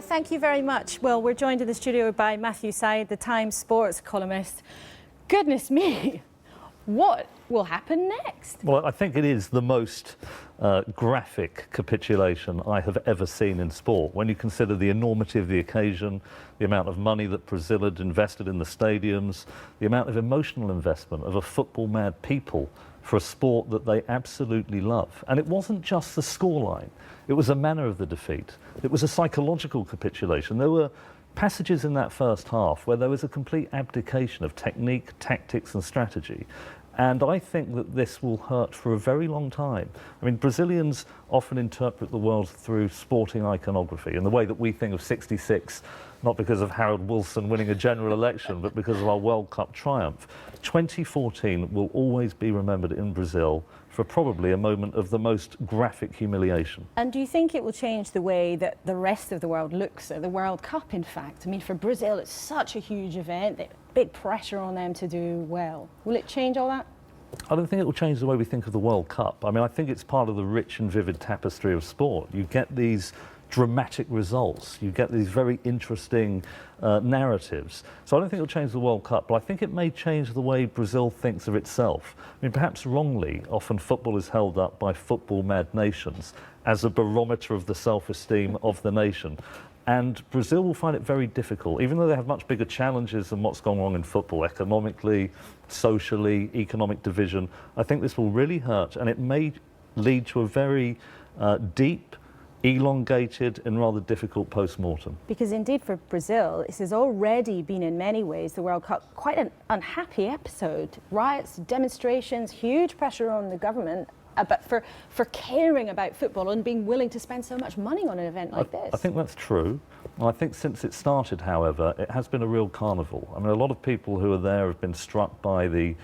Thank you very much. Well, we're joined in the studio by Matthew Syed, the Times sports columnist. Goodness me, what will happen next? Well, I think it is the most graphic capitulation I have ever seen in sport. When you consider the enormity of the occasion, the amount of money that Brazil had invested in the stadiums, the amount of emotional investment of a football-mad people for a sport that they absolutely love. And it wasn't just the scoreline. It was the manner of the defeat. It was a psychological capitulation. There were passages in that first half where there was a complete abdication of technique, tactics and strategy. And I think that this will hurt for a very long time. I mean, Brazilians often interpret the world through sporting iconography in the way that we think of '66, not because of Harold Wilson winning a general election, but because of our World Cup triumph. 2014 will always be remembered in Brazil for probably a moment of the most graphic humiliation. And do you think it will change the way that the rest of the world looks at the World Cup, in fact? I mean, for Brazil, it's such a huge event, big pressure on them to do well. Will it change all that? I don't think it will change the way we think of the World Cup. I mean, I think it's part of the rich and vivid tapestry of sport. You get these dramatic results, you get these very interesting narratives. So I don't think it'll change the World Cup, but I think it may change the way Brazil thinks of itself. I mean, perhaps wrongly, often football is held up by football-mad nations as a barometer of the self-esteem of the nation. And Brazil will find it very difficult, even though they have much bigger challenges than what's gone wrong in football, economically, socially, economic division. I think this will really hurt, and it may lead to a very deep, elongated and rather difficult post-mortem. Because indeed for Brazil, this has already been in many ways, the World Cup, quite an unhappy episode. Riots, demonstrations, huge pressure on the government but for caring about football and being willing to spend so much money on an event like this. I think that's true. I think since it started, however, it has been a real carnival. I mean, a lot of people who are there have been struck by the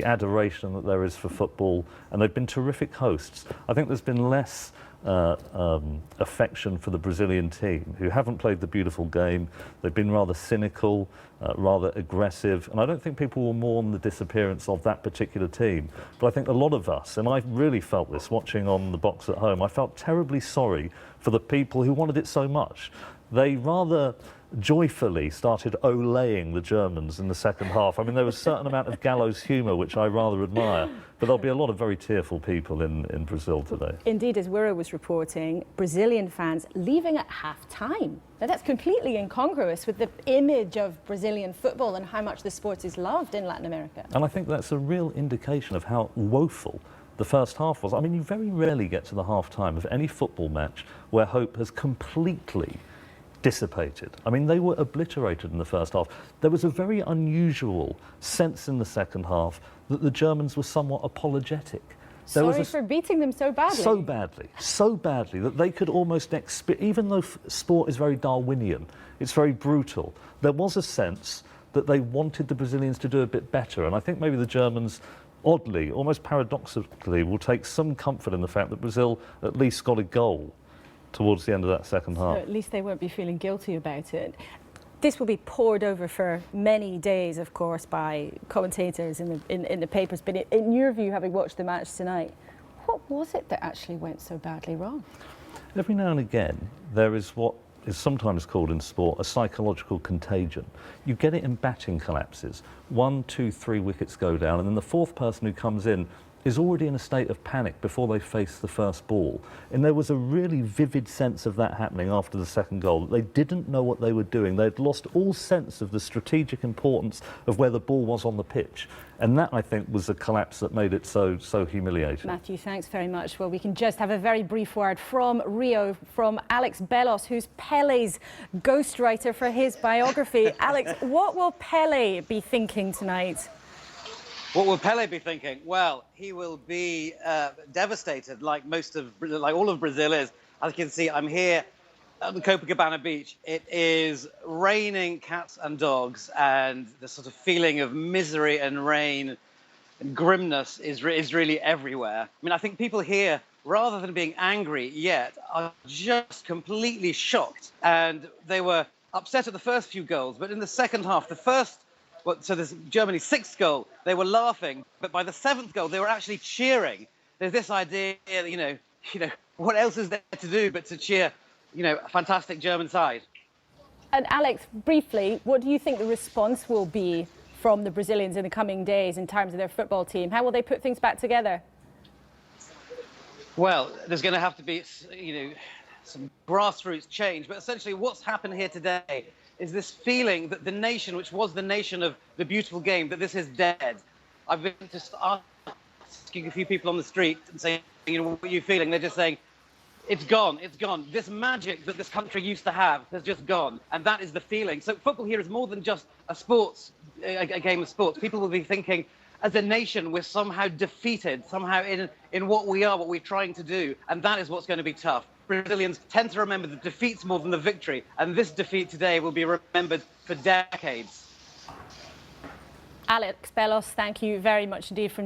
adoration that there is for football, and they've been terrific hosts. I think there's been less affection for the Brazilian team, who haven't played the beautiful game. They've been rather cynical, rather aggressive, and I don't think people will mourn the disappearance of that particular team. But I think a lot of us, and I really felt this watching on the box at home, I felt terribly sorry for the people who wanted it so much. They rather joyfully started olaying the Germans in the second half. I mean, there was a certain amount of gallows humour, which I rather admire, but there'll be a lot of very tearful people in Brazil today. Indeed, as Wira was reporting, Brazilian fans leaving at half-time. Now, that's completely incongruous with the image of Brazilian football and how much the sport is loved in Latin America. And I think that's a real indication of how woeful the first half was. I mean, you very rarely get to the half-time of any football match where hope has completely dissipated. I mean, they were obliterated in the first half. There was a very unusual sense in the second half that the Germans were somewhat apologetic. Sorry for beating them so badly. So badly that they could almost even though sport is very Darwinian, it's very brutal, there was a sense that they wanted the Brazilians to do a bit better. And I think maybe the Germans, oddly, almost paradoxically, will take some comfort in the fact that Brazil at least got a goal towards the end of that second half. So at least they won't be feeling guilty about it. This will be poured over for many days, of course, by commentators in the papers. But in your view, having watched the match tonight, what was it that actually went so badly wrong? Every now and again, there is what is sometimes called in sport a psychological contagion. You get it in batting collapses. 1, 2, 3 wickets go down, and then the fourth person who comes in is already in a state of panic before they face the first ball. And there was a really vivid sense of that happening after the second goal, that they didn't know what they were doing. They'd lost all sense of the strategic importance of where the ball was on the pitch. And that, I think, was the collapse that made it so humiliating. Matthew, thanks very much. Well, we can just have a very brief word from Rio, from Alex Bellos, who's Pele's ghostwriter for his biography. Alex, what will Pele be thinking tonight? What will Pele be thinking? Well, he will be devastated, like all of Brazil is. As you can see, I'm here at the Copacabana beach. It is raining cats and dogs, and the sort of feeling of misery and rain and grimness is really everywhere. I mean, I think people here, rather than being angry yet, are just completely shocked. And they were upset at the first few goals, but in the second half, so this Germany's 6th goal, they were laughing, but by the 7th goal, they were actually cheering. There's this idea that, you know, what else is there to do but to cheer, a fantastic German side? And Alex, briefly, what do you think the response will be from the Brazilians in the coming days in terms of their football team? How will they put things back together? Well, there's going to have to be, some grassroots change. But essentially what's happened here today is this feeling that the nation, which was the nation of the beautiful game, that this is dead. I've been just asking a few people on the street and saying, what are you feeling? They're just saying, it's gone, it's gone. This magic that this country used to have has just gone. And that is the feeling. So football here is more than just a game of sports. People will be thinking, as a nation, we're somehow defeated, somehow in what we are, what we're trying to do. And that is what's going to be tough. Brazilians tend to remember the defeats more than the victory. And this defeat today will be remembered for decades. Alex Bellos, thank you very much indeed. From